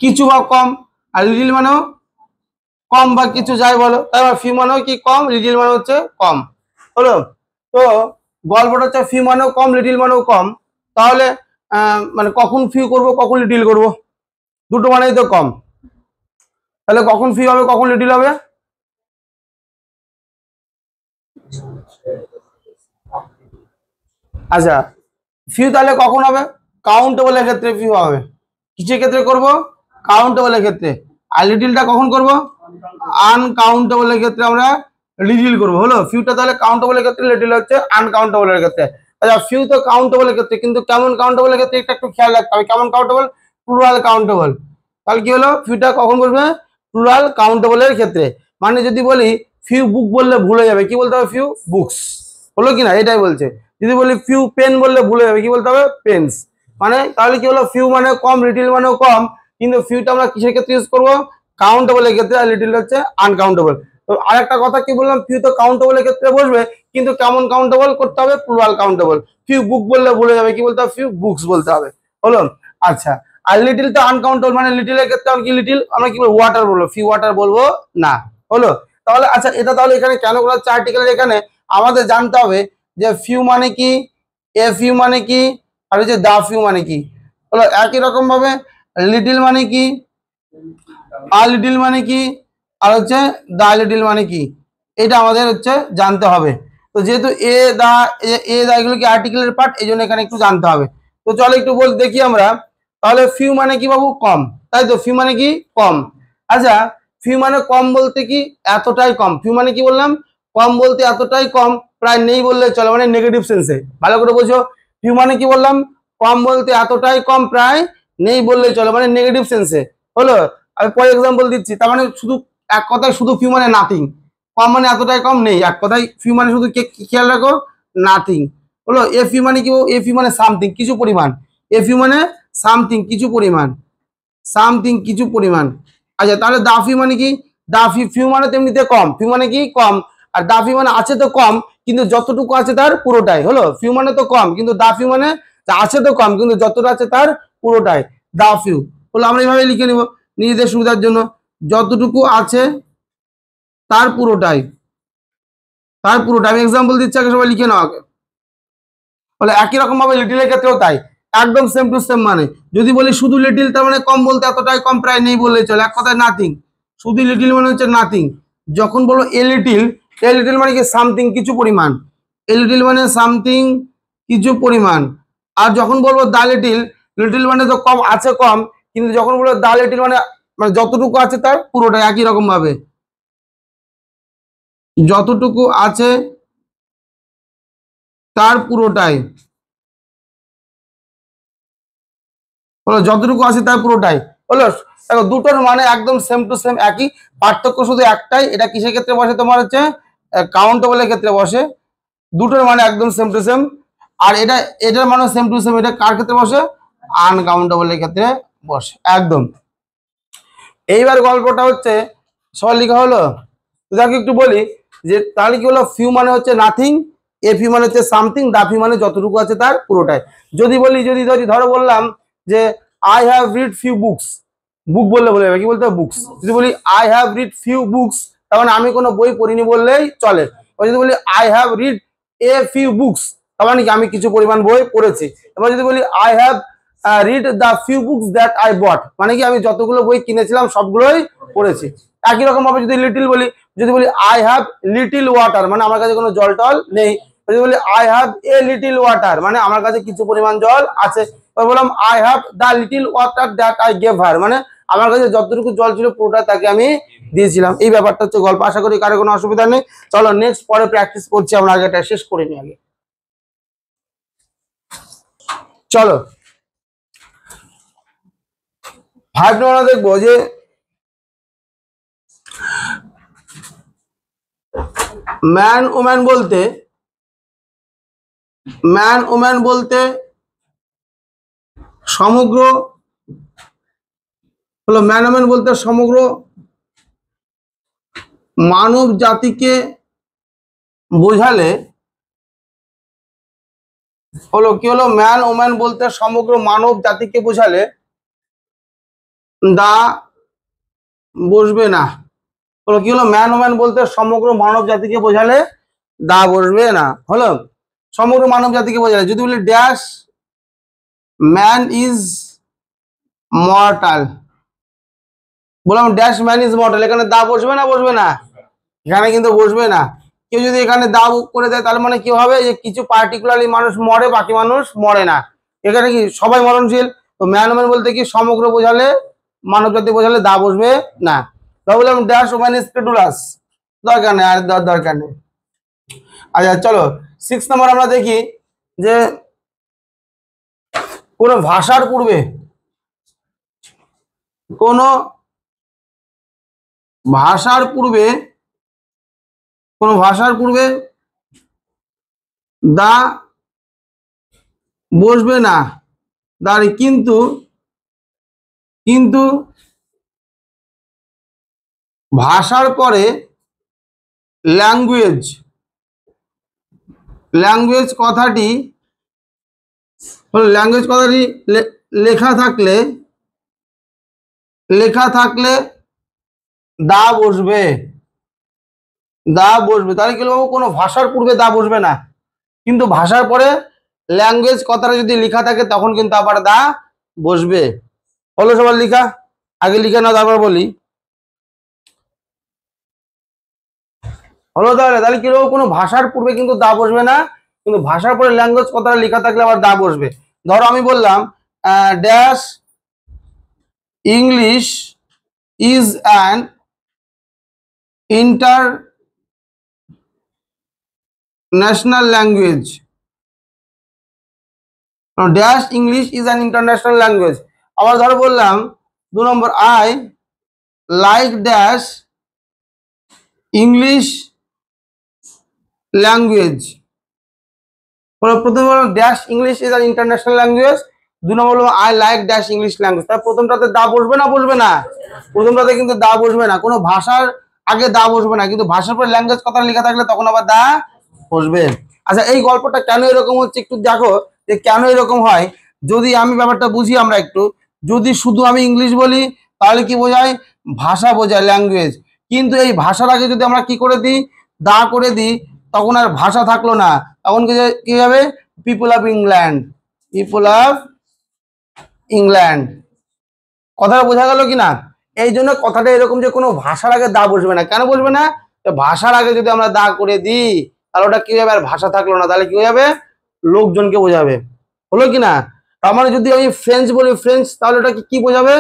কিছু বা কম, আর লিটিল মানেও কম বা কিছু যাই বলো, তারপর ফিউ মানেও কি কম, লিটিল মানে হচ্ছে কম, হলো। তো গল্পটা হচ্ছে ফিউ মানেও কম লিটিল মানেও কম, তাহলে মানে কখন ফিউ করব কখন লিটিল করব, দুটো মানেই তো কম, তাহলে কখন ফিউ হবে কখন লিটিল হবে? আচ্ছা ফিউ তাহলে কখন হবে? কাউন্টেবলের ক্ষেত্রে ফিউ হবে। কিসের ক্ষেত্রে করব? কাউন্টেবলের ক্ষেত্রে। আর লিটিলটা কখন করব? আনকাউন্টেবলের ক্ষেত্রে আমরা লিটিল করব, হলো। ফিউটা তাহলে কাউন্টেবলের ক্ষেত্রে, লিটিল হচ্ছে আনকাউন্টেবলের ক্ষেত্রে। আচ্ছা ফিউ তো কাউন্টেবলের ক্ষেত্রে, কিন্তু কেমন কাউন্টেবলের ক্ষেত্রে এটা একটু খেয়াল রাখতে হবে। কেমন কাউন্টেবল? Plural countable. তাহলে কি হলো, ফিউটা কখন বসবে? প্লুরাল কাউন্টেবলের ক্ষেত্রে। মানে যদি বলি ফিউ বুক বললে ভুলে যাবে, কি বলতে হবে? ফিউ বুকস, হলো কিনা এটাই বলছে। যদি বলি ফিউ পেন বললে ভুলে যাবে, কি বলতে হবে? পেন্স। মানে তাহলে কি হলো, ফিউ মানে কম লিটিল মানেও কম, কিন্তু ফিউটা আমরা কিসের ক্ষেত্রে ইউজ করবো? কাউন্টেবলের ক্ষেত্রে, আর লিটিল হচ্ছে আনকাউন্টেবল। তো আরেকটা কথা কি বললাম, ফিউ তো কাউন্টেবলের ক্ষেত্রে বসবে, কিন্তু কেমন কাউন্টেবল করতে হবে? Plural countable. ফিউ বুক বললে ভুলে যাবে, কি বলতে হবে? ফিউ বুকস বলতে হবে, হলো। আচ্ছা আর লিটিল তো আনকাউন্টেবল, মানে লিটিলের ক্ষেত্রে আমরা কি লিটিল আমরা কি বলবো? ওয়াটার বলবো, ফিউ ওয়াটার বলবো না, হলো। তাহলে আচ্ছা এটা তাহলে এখানে কেন করা হচ্ছে আর্টিকেলের, এখানে আমাদের জানতে হবে যে ফিউ মানে কি, এ ফিউ মানে কি, আর হচ্ছে দা ফিউ মানে কি, হলো। একই রকম ভাবে লিটিল মানে কি, আর লিটিল মানে কি, আর হচ্ছে দা লিটিল মানে কি, এটা আমাদের হচ্ছে জানতে হবে। তো যেহেতু এ দা এগুলো কি আর্টিকেলের পার্ট, এই জন্য এখানে একটু জানতে হবে। তো চলো একটু বল দেখি আমরা। তাহলে ফিউ মানে কি বাবু? কম, তাই তো। ফিউ মানে কি? কম। আচ্ছা ফিউ মানে কম বলতে কি এতটাই কম, ফিউ মানে কি বললাম? কম বলতে এতটাই কম, প্রায় নেই বললে চলো, মানে নেগেটিভ সেন্সে। ভালো করে বোঝো, ফিউ মানে কি বললাম? কম বলতে এতটাই কম, প্রায় নেই বললে চলো, মানে নেগেটিভ সেন্সে, হলো। আমি পরে এক্সাম্পল দিচ্ছি। তার মানে শুধু এক কথায় শুধু ফিউ মানে নাথিং, কম মানে এতটাই কম, নেই, এক কথায় ফিউ মানে শুধু খেয়াল রাখো নাথিং, হলো। এ ফিউ মানে কি? এ ফিউ মানে সামথিং, কিছু পরিমাণ। এ ফিউ মানে সামথিং, কিছু পরিমাণ, সামথিং কিছু পরিমাণ। আচ্ছা তাহলে দা ফিউ মানে কি? দা ফিউ মানে তেমনিতে কম, ফিউ মানে কি? কম। আর দা ফিউ মানে আছে তো কম, কিন্তু যতটুকু আছে তার পুরোটাই, হলো। ফিউ মানে তো কম, কিন্তু দা ফিউ মানে আছে তো কম, কিন্তু যতটা আছে তার পুরোটাই, দা ফিউ, হলো। আমরা এইভাবে লিখে নিব নিজেদের সুবিধার জন্য, যতটুকু আছে তার পুরোটাই, আমি এক্সাম্পল দিচ্ছি, আগে সবাই লিখে নাও আগে। বলে একই রকম ভাবে লিটিলের ক্ষেত্রেও তাই, একদম সেম টু সেম। মানে যদি বলি শুধু লিটিল, তার মানে কম বলতে এতটাই কম, প্রায় নেই বললে চলে, এক কথায় নাথিং। শুধু লিটিল মানে হচ্ছে নাথিং। যখন বলো এ লিটিল মানে কি সামথিং, কিছু পরিমাণ। এ লিটিল মানে সামথিং, কিছু পরিমাণ। আর যখন বলবো দা লিটিল, লিটিল মানে তো কম আছে, কম। কিন্তু যখন বলবো দা লিটিল মানে যতটুকু আছে তার পুরোটাই, একই রকম ভাবে যতটুকু আছে তার পুরোটাই, হলো যতটুকু আছে তার পুরোটাই হলো। দেখো দুটোর মানে একদম সেম টু সেম একই, পার্থক্য শুধু একটাই। এটা কিসের ক্ষেত্রে বসে, তোমার হচ্ছে কাউন্টেবলের ক্ষেত্রে বসে। দুটোর মানে একদম সেম টু সেম। আর এটার মানে সেম টু সেম, এটা কার ক্ষেত্রে বসে, আনকাউন্টেবলের ক্ষেত্রে বসে একদম। এইবার গল্পটা হচ্ছে সব লেখা হলো। দেখো একটু বলি যে তাহলে কি হলো, ফিউ মানে হচ্ছে নাথিং, এ ফিউ মানে হচ্ছে সামথিং, দা ফিউ মানে যতটুকু আছে তার পুরোটাই। যদি বলি, যদি ধরো বললাম যে I have read few books, book বললে বলে কি বলতে হবে, বুকস। যদি বলি I have read few books, তার মানে আমি কোনো বই পড়িনি বললেই চলে। যদি বলি I have read a few books, তার মানে কি আমি কিছু পরিমাণ বই পড়েছি। এবার যদি বলি I have read the few books that I bought, মানে কি আমি যতগুলো বই কিনেছিলাম সবগুলোই পড়েছি। একই রকম ভাবে যদি লিটিল বলি, যদি বলি আই হ্যাভ লিটিল ওয়াটার, মানে আমার কাছে কোনো জল টল নেই। যদি বলি I have a little water, মানে আমার কাছে কিছু পরিমাণ জল আছে। বললাম I have the little water that I gave her, মানে আমার কাছে যতটুকু জল ছিল পুরোটা তাকে আমি দিয়েছিলাম। এই ব্যাপারটা হচ্ছে গল্প। আশা করি কারো কোনো অসুবিধা নেই। চলো নেক্সট, পরে প্র্যাকটিস করছি আমরা, আগে এটা শেষ করে নিই আগে। চলো 5 নম্বর দেখবো যে ম্যান ওম্যান বলতে সমগ্র হলো, ম্যান ওম্যান বলতে সমগ্র মানব জাতিকে বোঝালে হলো কি হলো, ম্যান ওম্যান বলতে সমগ্র মানব জাতিকে বোঝালে দা বসবে না। হলো কি হলো, ম্যান ওম্যান বলতে সমগ্র মানব জাতিকে বোঝালে দা বসবে না। হলো সমগ্র মানব জাতিকে বোঝালে। যদি বলি ড্যাশ ম্যান ইজ মর্টাল, বললাম ড্যাশ ম্যান ইজ মর্টাল, এখানে দা বসবে না, বসবে না? এখানে কিন্তু বসবে না। কেউ যদি এখানে দা করে দেয় তার মানে কি হবে, যে কিছু পার্টিকুলারলি মানুষ মরে, বাকি মানুষ মরে না। এখানে কি সবাই মরণশীল। তো ম্যান ওম্যান বলতে কি সমগ্র বোঝালে, মানব জাতি বোঝালে দা বসবে না। তো বললাম ড্যাশ ওম্যান ইজ ক্রেডুলাস, দরকার নেই, আর দরকার নেই। আচ্ছা চলো 6 নম্বর আমরা দেখি যে কোন ভাষার পূর্বে, কোন ভাষার পূর্বে দা বসবে না, দাঁড়ি কিন্তু ভাষার পরে ল্যাঙ্গুয়েজ কথাটি লেখা থাকলে দা বসবে। তাহলে কি বলবো, কোনো ভাষার পূর্বে দা বসবে না, কিন্তু ভাষার পরে ল্যাঙ্গুয়েজ কথাটা যদি লেখা থাকে তখন কিন্তু আবার দা বসবে। হলো সবার লিখা? আগে লিখে নাও তারপর বলি। হলো তাহলে কি বলবো, কোনো ভাষার পূর্বে কিন্তু দা বসবে না, কিন্তু ভাষার পরে ল্যাঙ্গুয়েজ কথাটা লেখা থাকলে আবার দা বসবে। ধরো আমি বললাম dash English is an international language, dash English is an international language. আবার ধরো বললাম 2 নম্বর I like dash English language. প্রথমে বললাম dash English is an international language, 2 নম্বর বললাম I like dash English language. তার প্রথমটাতে দা বসবে না, বসবে না? প্রথমটাতে কিন্তু দা বসবে না, কোনো ভাষার আগে দা বসবে না, কিন্তু ভাষার পরে ল্যাঙ্গুয়েজ কথা লেখা থাকলে তখন আবার দা বসবে। আচ্ছা এই গল্পটা কেন এরকম হচ্ছে একটু দেখো, যে কেন এরকম হয়। যদি আমি ব্যাপারটা বুঝি আমরা একটু, যদি শুধু আমি ইংলিশ বলি তাহলে কি বোঝায়, ভাষা বোঝায়, ল্যাঙ্গুয়েজ। কিন্তু এই ভাষার আগে যদি আমরা কি করে দিই, দা করে দিই, তখন আর ভাষা থাকলো না, তখন কি হবে, people of England, people of England. কথাটা বোঝা গেল কিনা? এই জন্য কথাটা এরকম যে কোনো ভাষার আগে দা বসবে না। কেন বসবে না? ভাষার আগে যদি আমরা দা করে দিই তাহলে ওটা কি হবে, আর ভাষা থাকলো না, তাহলে কি হয়ে যাবে, লোকজনকে বোঝাবে। হলো কিনা? তার মানে যদি আমি ফ্রেঞ্চ বলি, ফ্রেঞ্চ, তাহলে ওটা কি বোঝাবে,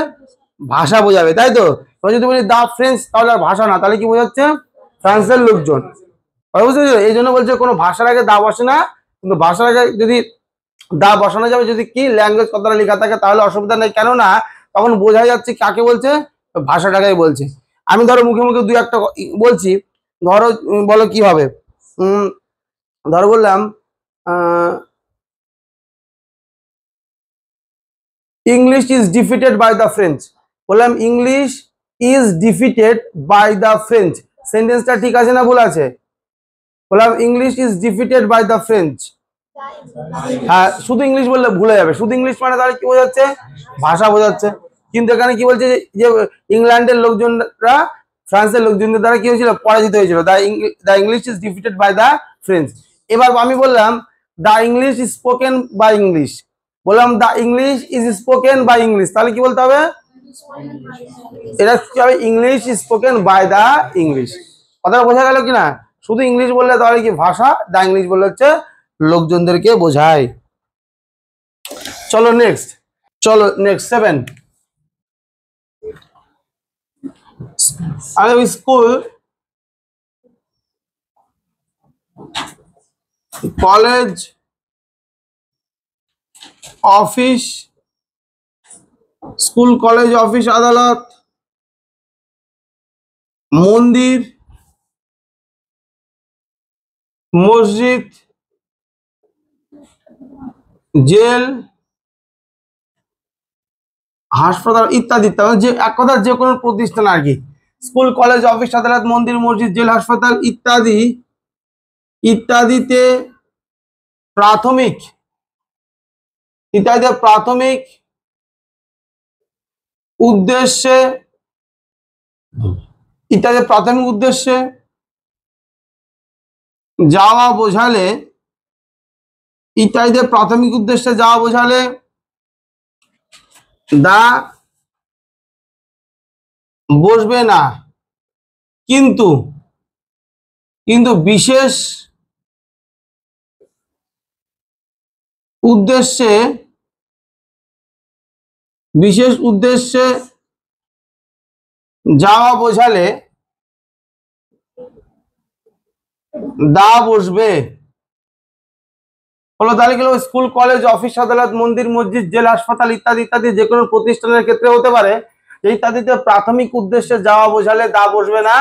ভাষা বোঝাবে, তাই তো? যদি বলি দা ফ্রেঞ্চ, তাহলে আর ভাষা না, তাহলে কি বোঝাচ্ছে, ফ্রান্সের লোকজন। বুঝতে পেরেছো? এই জন্য বলছে কোনো ভাষার আগে দা বসে না, কিন্তু ভাষার আগে যদি দা বসানো যাবে, যদি কি ল্যাঙ্গুয়েজ কথাটা লেখা থাকে তাহলে অসুবিধা নেই। কেননা তখন বোঝা যাচ্ছে কাকে বলছে, ভাষাটাকেই বলছে। আমি ধরো মুখে মুখে দুই একটা বলছি, ধরো বলো কি হবে, ধরো বললাম English is defeated by the French. বললাম English is defeated by the French. সেন্টেন্সটা ঠিক আছে না ভুল আছে? বললাম English is defeated by the French. হ্যাঁ, শুধু ইংলিশ বললে ভুলে যাবে। শুধু ইংলিশ মানে তাহলে কি বোঝাচ্ছে, ভাষা বোঝাচ্ছে। কিন্তু এখানে কি বলছে যে ইংল্যান্ডের লোকজনরা ফ্রান্সের লোকজনদের দ্বারা কি হয়েছিল, পরাজিত হয়েছিল। The English is defeated by the French. এবার আমি বললাম the English is spoken by English. বললাম the English is spoken by English, তাহলে কি বলতে হবে, এটা কি হবে, English is spoken by the English. কথাটা বোঝা গেল কিনা? শুধু ইংলিশ বললে তাহলে কি ভাষা, দ্য ইংলিশ বললে হচ্ছে লোকজনদেরকে বোঝায়। চলো নেক্সট, চলো নেক্সট 7। আগে school college office, school college office আদালত, মন্দির মসজিদ জেল হাসপাতাল ইত্যাদি ইত্যাদি, যে এক কথা যে কোনো প্রতিষ্ঠান আর কি। স্কুল কলেজ অফিস আদালত মন্দির মসজিদ জেল হাসপাতাল ইত্যাদি ইত্যাদিতে প্রাথমিক উদ্দেশ্যে যাওয়া বোঝালে, ইত্যাদিতে প্রাথমিক উদ্দেশ্যে যাওয়া বোঝালে দা বসবে না, কিন্তু বিশেষ উদ্দেশ্যে যাওয়া বোঝালে দা বসবে। হলো, তাহলে কি হলো, স্কুল কলেজ অফিস আদালত মন্দির মসজিদ জেল হাসপাতাল ইত্যাদি ইত্যাদি যে কোনো প্রতিষ্ঠানের ক্ষেত্রে হতে পারে, ইত্যাদিতে প্রাথমিক উদ্দেশ্যে যাওয়া বোঝালে দা বসবে না,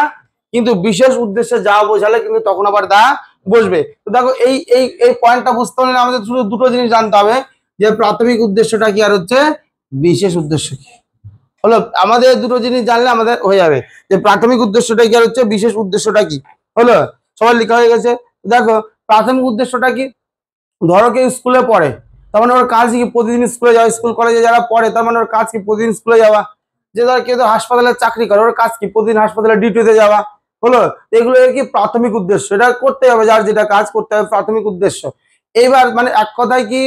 কিন্তু বিশেষ উদ্দেশ্যে যাওয়া বোঝালে কিন্তু তখন আবার দা বসবে। তো দেখো এই এই এই পয়েন্টটা বুঝতে হলে আমাদের শুধু দুটো জিনিস জানতে হবে, যে প্রাথমিক উদ্দেশ্যটা কি আর হচ্ছে বিশেষ উদ্দেশ্য কি। হলো, আমাদের দুটো জিনিস জানলে আমাদের হয়ে যাবে, যে প্রাথমিক উদ্দেশ্যটা কি আর হচ্ছে বিশেষ উদ্দেশ্যটা কি। হলো, সবাই লেখা হয়ে গেছে। দেখো প্রাথমিক উদ্দেশ্যটা কি, ধরো কেউ স্কুলে পড়ে, তার মানে ওর কাজ কি প্রতিদিন স্কুলে যাওয়া। স্কুল কলেজে যারা পড়ে তার মানে ওর কাজ কি প্রতিদিন স্কুলে যাওয়া। যে ধর কেউ হাসপাতালে চাকরি করে, ওর কাজ কি প্রতিদিন হাসপাতালে ডিউটিতে যাওয়া। হলো, এগুলো কি প্রাথমিক উদ্দেশ্য, এটা করতে হবে, যার যেটা কাজ করতে হবে প্রাথমিক উদ্দেশ্য। এইবার মানে এক কথায় কি,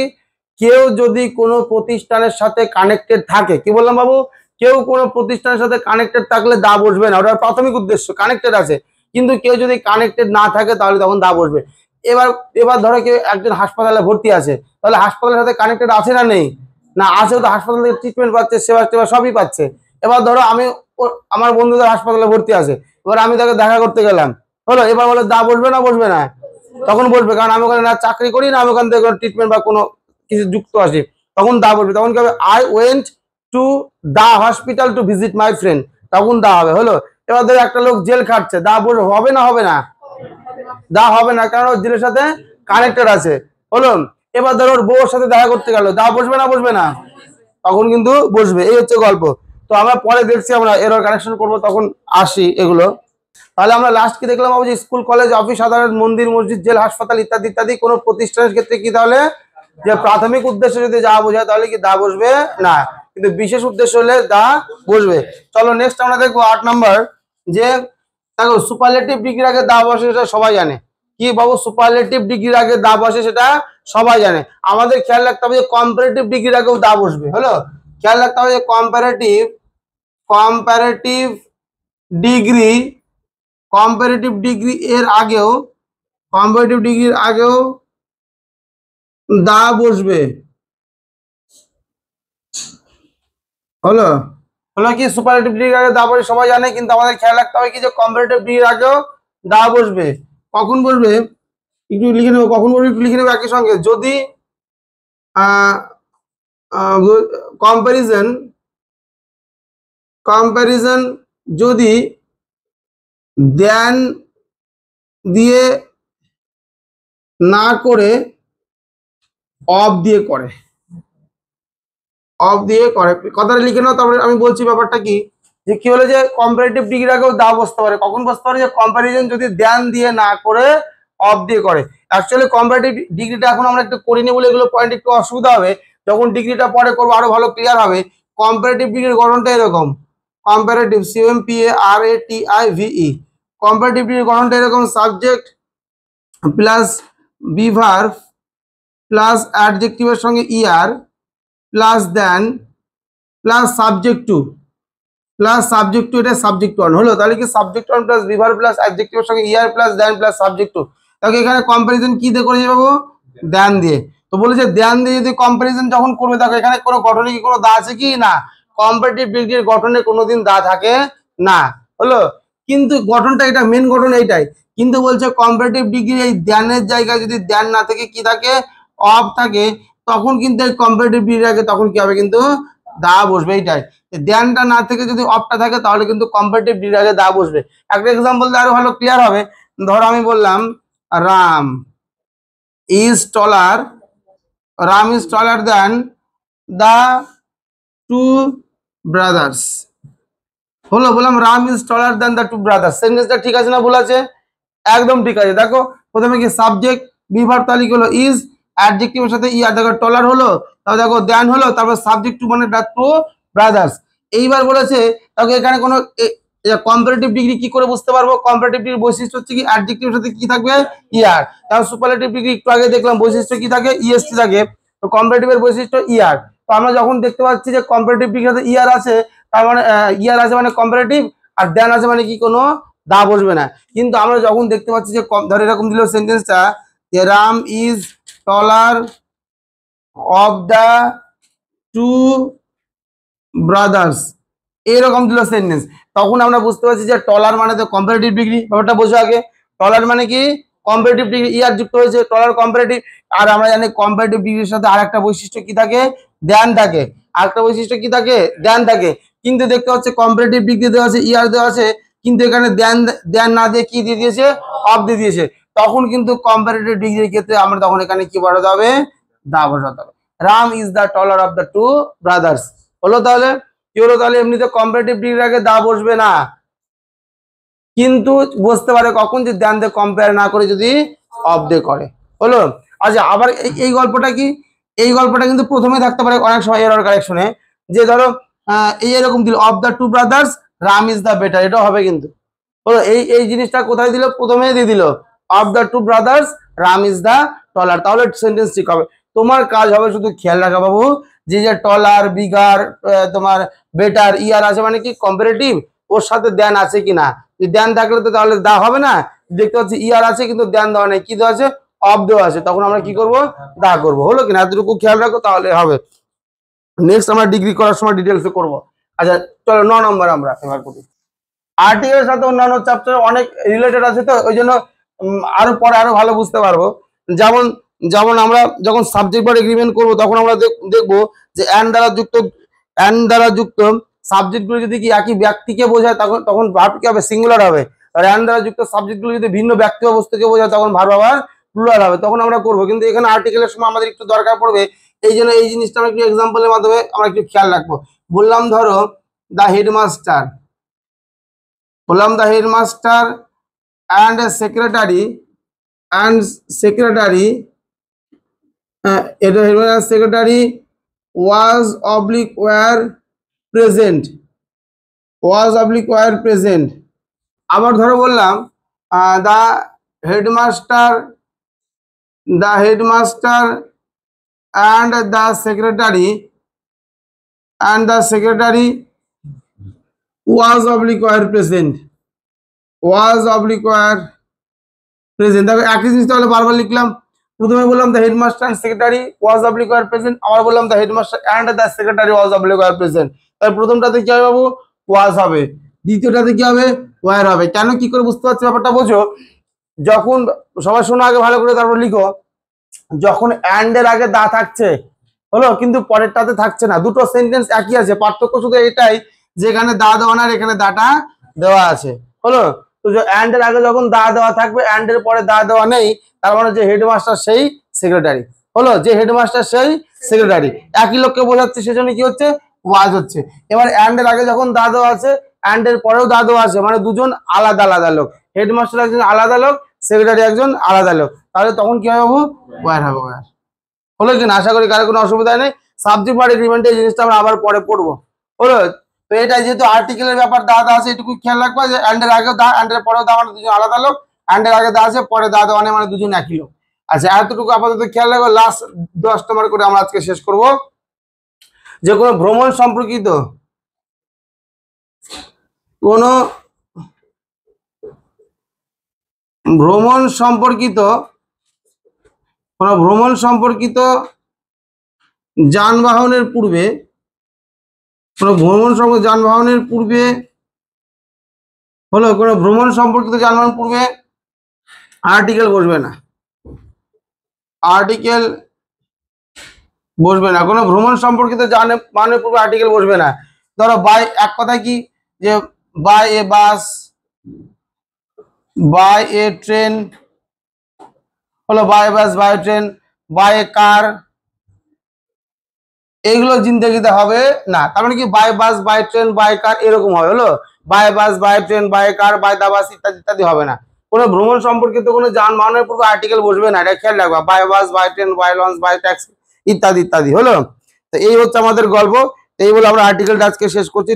কেউ যদি কোনো প্রতিষ্ঠানের সাথে কানেক্টেড থাকে, কি বললাম বাবু, কেউ কোনো প্রতিষ্ঠানের সাথে কানেক্টেড থাকলে দা বসবে না, ওটার প্রাথমিক উদ্দেশ্য কানেক্টেড আছে। কিন্তু কেউ যদি কানেক্টেড না থাকে তাহলে তখন দা বসবে। এবার ধরো কেউ একজন হাসপাতালে ভর্তি আছে, তাহলে হাসপাতালের সাথে কানেক্টেড আছে না নেই, না আছে, তো হাসপাতাল থেকে ট্রিটমেন্ট পাচ্ছে, সেবা টেবা সবই পাচ্ছে। এবার ধরো আমি আমার বন্ধুদের হাসপাতালে ভর্তি আছে, এবার আমি তাকে দেখা করতে গেলাম। হলো, এবার বলে দা বসবে না বসবে না, তখন বসবে, কারণ আমি ওখানে না চাকরি করি, না আমি ওখান থেকে ট্রিটমেন্ট বা কোনো কিছু যুক্ত আছি, তখন দা বসবে। তখন কি হবে, I went to the hospital to visit my friend, তখন দা হবে। হলো, এবার ধরো একটা লোক জেল খাটছে, দা বসবে হবে না, হবে না, দা হবে না, কারণ ওর জেলের সাথে কানেক্টেড আছে। হলো, এবার ধরো ওর বউর সাথে দেখা করতে গেল, দা বসবে না বসবে না, তখন কিন্তু বসবে। এই হচ্ছে গল্প। তো আমরা পরে দেখছি, আমরা এরর কানেকশন করব, তখন আসি এগুলো। তাহলে আমরা লাস্ট কি দেখলাম, যে স্কুল কলেজ অফিস আদালত মন্দির মসজিদ জেল হাসপাতাল ইত্যাদি ইত্যাদি কোনো প্রতিষ্ঠানের ক্ষেত্রে কি, তাহলে যে প্রাথমিক উদ্দেশ্য যদি যা বোঝায় তাহলে কি দা বসবে না, কিন্তু বিশেষ উদ্দেশ্য হলে দা বসবে। চলো নেক্সট আমরা দেখবো 8 নম্বর, যে দেখো সুপারলেটিভ ডিগ্রির আগে দা বসে সেটা সবাই জানে। কি বাবু, সুপারলেটিভ ডিগ্রির আগে দা বসে সেটা সবাই জানে। আমাদের খেয়াল রাখতে হবে যে কম্পারেটিভ ডিগ্রির আগেও দা বসবে। হলো, খেয়াল রাখতে হবে যে কম্পারেটিভ ডিগ্রি এর আগেও কম্পারেটিভ ডিগ্রির আগেও দা বসবে। হলো হলো কি, সুপারলেটিভ ডিগ্রির আগে দা বসে সবাই জানে, কিন্তু আমাদের খেয়াল রাখতে হবে কি যে কম্পারেটিভ ডিগ্রির আগেও দা বসবে। কখন বসবে একটু লিখে নেবো, কখন বসবে একটু লিখে নেবো একই সঙ্গে। যদি কম্পারিজন যদি দেন দিয়ে না করে অফ দিয়ে করে, কথাটা লিখে নাও, তারপরে আমি বলছি ব্যাপারটা কি। যে কি হলো যে কম্পারেটিভ ডিগ্রির আগেও দা বসতে পারে। কখন বসতে পারে, যে কম্পারিজন যদি দেন দিয়ে না করে অফ দিয়ে করে। অ্যাকচুয়ালি কম্পারেটিভ ডিগ্রিটা এখন আমরা একটু করিনি বলে এগুলো পয়েন্ট একটু অসুবিধা হবে, যখন ডিগ্রিটা পরে করবো আরো ভালো ক্লিয়ার হবে। কম্পারেটিভ ডিগ্রির গঠনটা এরকম, কম্পারেটিভ COMPARATIVE, কম্পারেটিভ ডিগ্রির গঠনটা এরকম, subject plus be verb plus অ্যাডজেক্টিভের সঙ্গে ER plus than plus subject two এটা সাবজেক্ট ওয়ান। হলো, তাহলে কি subject one plus be verb plus অ্যাডজেক্টিভের সঙ্গে ER plus than plus subject two. তাহলে এখানে কম্পারিজন কি দিয়ে করেছে বাবু, দেন দিয়ে। তো বলেছে দেন দিয়ে যদি কম্পারিজন যখন করবে, দেখো এখানে কোনো গঠনে কি কোনো দা আছে কি না, কম্পারেটিভ ডিগ্রির গঠনে কোনোদিন দা থাকে না। হলো, কিন্তু গঠনটা এটা মেন গঠন এইটাই, কিন্তু বলছে কম্পারেটিভ ডিগ্রি এই দেনের জায়গায় যদি দেন না থেকে কি থাকে, অফ থাকে, তখন কিন্তু এই কম্পারেটিভ ডিগ্রির আগে তখন কি হবে, কিন্তু দা বসবে। এইটাই, দেনটা না থেকে যদি অফটা থাকে তাহলে কিন্তু কম্পারেটিভ ডিগ্রির আগে দা বসবে। একটা এক্সাম্পল দিয়ে আরো ভালো ক্লিয়ার হবে। ধরো আমি বললাম Ram is taller than the two brothers. হলো, বললাম Ram is taller than the two brothers. সেন্টেন্সটা ঠিক আছে না, ভুল আছে? একদম ঠিক আছে। দেখো প্রথমে কি সাবজেক্ট বিভার তালিক হলো ইজ, অ্যাডজেক্টিভের সাথে ইয়ার, দেখো টলার হলো, তারপর দেখো দেন হলো, তারপর সাবজেক্ট টু মানে দা টু ব্রাদার্স। এইবার বলেছে তাকে এখানে কোনো কম্পারেটিভ ডিগ্রি কি করে বুঝতে পারবো, কম্পারেটিভ ডিগ্রির বৈশিষ্ট্য হচ্ছে কি অ্যাডজেক্টিভের সাথে কি থাকবে, ইয়ার। তাহলে সুপারলেটিভ ডিগ্রি একটু আগে দেখলাম বৈশিষ্ট্য কি থাকে, ইএসটি থাকে। তো কম্পারেটিভের বৈশিষ্ট্য ইয়ার। তো আমরা যখন দেখতে পাচ্ছি যে কম্পারেটিভ ডিগ্রির সাথে ইয়ার আছে, তার মানে ইয়ার আছে মানে কম্পারেটিভ, আর দেন আছে মানে কি কোনো দা বসবে না। কিন্তু আমরা যখন দেখতে পাচ্ছি যে ধর এরকম দিল সেন্টেন্সটা, যে Ram is taller of the two brothers, এরকম দিল সেন্টেন্স, তখন আমরা বুঝতে পারছি যে টলার মানে তো কম্পারেটিভ ডিগ্রি। ব্যাপারটা বোঝো আগে, টলার মানে কি কম্পারেটিভ ডিগ্রি, ইয়ার যুক্ত হয়েছে, টলার কম্পারেটিভ। আর আমরা জানি কম্পারেটিভ ডিগ্রির সাথে আরেকটা বৈশিষ্ট্য কি থাকে, দেন থাকে। আরেকটা বৈশিষ্ট্য কি থাকে, দেন থাকে। কিন্তু দেখতে হচ্ছে কম্পারেটিভ ডিগ্রি দেওয়া আছে, ইয়ার দেওয়া আছে, কিন্তু এখানে দেন না দিয়ে কি দিয়ে দিয়েছে, অফ দিয়ে দিয়েছে। তখন কিন্তু কম্পারেটিভ ডিগ্রির ক্ষেত্রে আমরা তখন এখানে কি বসাতে হবে, দা বসাতে হবে। Ram is the taller of the two brothers. হলো, তাহলে কি হলো, তাহলে এমনিতে কম্পারেটিভ ডিগ্রির আগে দা বসবে না, কিন্তু বসতে পারে কখন, যে দেন দিয়ে কম্পেয়ার না করে যদি অফ দিয়ে করে। হলো, আচ্ছা আবার এই গল্পটা কি, এই গল্পটা কিন্তু প্রথমে থাকতে পারে অনেক সময় এরর কারেকশনে, যে ধরো এরকম দিল of the two brothers Ram is the better, এটা হবে কিন্তু। হলো, এই জিনিসটা কোথায় দিল, প্রথমে দিয়ে দিল of the two brothers Ram is the taller, তাহলে সেন্টেন্স ঠিক হবে। তোমার কাজ হবে শুধু খেয়াল রাখা বাবু, যে টলার বিগার তোমার বেটার ইয়ার আছে মানে কি কম্পারেটিভ, ওর সাথে দেন আছে কিনা। দেন থাকলে তো তাহলে দা হবে না। দেখতে পাচ্ছি ইয়ার আছে কিন্তু দেন দেওয়া নেই, কি দেওয়া আছে, অফ দেওয়া আছে, তখন আমরা কি করব, দা করব। হলো কিনা, এতটুকু খেয়াল রাখো তাহলে হবে। নেক্সট আমরা ডিগ্রি করার সময় ডিটেলসে করব। আচ্ছা চলো 9 নম্বর আমরা এবার করি। আর্টিকেলের সাথে অন্যান্য চ্যাপ্টার অনেক রিলেটেড আছে, তো ওই জন্য আরো পরে আরো ভালো বুঝতে পারবো। যেমন যেমন আমরা যখন সাবজেক্ট ভার্ব এগ্রিমেন্ট করবো, তখন আমরা দেখবো যে অ্যান্ড দ্বারা যুক্ত সাবজেক্টগুলো যদি কি একই ব্যক্তিকে বোঝায়, তখন ভার্ব কি হবে, সিঙ্গুলার হবে। আর অ্যান্ড দ্বারা যুক্ত সাবজেক্টগুলো যদি ভিন্ন ব্যক্তি বা বস্তুকে বোঝায়, তখন ভার্ব আবার প্লুরাল হবে, তখন আমরা করবো। কিন্তু এখানে আর্টিকেলের সময় আমাদের একটু দরকার পড়বে, এই জন্য এই জিনিসটা আমরা একটু এক্সাম্পলের মাধ্যমে আমরা একটু খেয়াল রাখবো। বললাম ধরো দ্য হেডমাস্টার, বললাম the headmaster and secretary secretary was were present আবার ধরো বললাম the headmaster and the secretary was oblique were present দেখো একই জিনিস তাহলে বারবার লিখলাম। প্রথমে বললাম the headmaster and secretary was oblique were present, আবার বললাম the headmaster and the secretary was oblique were present. তাহলে প্রথমটাতে কি হবে বাবু? ওয়াজ হবে। দ্বিতীয়টাতে কি হবে? ওয়্যার হবে। কেন, কি করে বুঝতে পারছি ব্যাপারটা বোঝো। যখন সবাই শোনো আগে ভালো করে, তারপর লিখো। যখন অ্যান্ড এর আগে দা থাকছে হলো, কিন্তু পরেরটাতে থাকছে না, দুটো সেন্টেন্স একই আছে, পার্থক্য শুধু এটাই যে এখানে দা দেওয়া না, এখানে দাটা দেওয়া আছে হলো। তো অ্যান্ড এর আগে যখন দা দেওয়া থাকবে, অ্যান্ড এর পরে দা দেওয়া নেই, তার মানে যে হেডমাস্টার সেই সেক্রেটারি হলো, যে হেডমাস্টার সেই সেক্রেটারি, একই লোককে বোঝাচ্ছে, সেজন্য কি হচ্ছে? ওয়াজ হচ্ছে। এবার অ্যান্ড এর আগে যখন দা দেওয়া আছে, অ্যান্ড এর পরেও দা দেওয়া আছে, মানে দুজন আলাদা আলাদা লোক, হেডমাস্টার একজন আলাদা লোক, সেক্রেটারি একজন আলাদা লোক, তাহলে তখন কি হবে বাবু? ওয়্যার হবে। ওয়্যার হলো কিনা? আশা করি কারো কোনো অসুবিধা নেই। সাবজেক্ট ভার্ব এগ্রিমেন্ট এই জিনিসটা আমরা আবার পরে পড়বো হলো। তো এটা যেহেতু আর্টিকেলের ব্যাপার, দা দা আছে, এটুকু খেয়াল রাখবা যে অ্যান্ড এর আগে দা, অ্যান্ড এর পরেও দা, মানে দুজন আলাদা লোক, অ্যান্ড এর আগে দা আছে, পরে দা দেওয়া নেই, মানে দুজন একই লোক। আচ্ছা, এতটুকু আপাতত খেয়াল রাখবো। লাস্ট 10 নম্বর করে আমরা আজকে শেষ করব। যে কোনো ভ্রমণ সম্পর্কিত যানবাহনের পূর্বে হলো, কোনো ভ্রমণ সম্পর্কিত যানবাহনের পূর্বে আর্টিকেল বসবে না, কোনো ভ্রমণ সম্পর্কিত যানবাহনের পূর্বে আর্টিকেল বসবে না। ধরো বাই, এক কথায় কি, যে by a bus, by a train হলো, by bus, by train, by a car, এইগুলো জিন্দেগিতে হবে না। তার মানে কি, by bus, by train, by car এরকম হবে হলো, by bus, by train, by car, by the bus ইত্যাদি ইত্যাদি হবে না। কোনো ভ্রমণ সম্পর্কিত কোনো যানবাহনের পূর্বে আর্টিকেল বসবে না, এটা খেয়াল রাখবা। By bus, by train, by launch, by taxi ইত্যাদি ইত্যাদি হলো। তো এই হচ্ছে আমাদের গল্প। এই বলে আমরা আর্টিকেলটা আজকে শেষ করছি।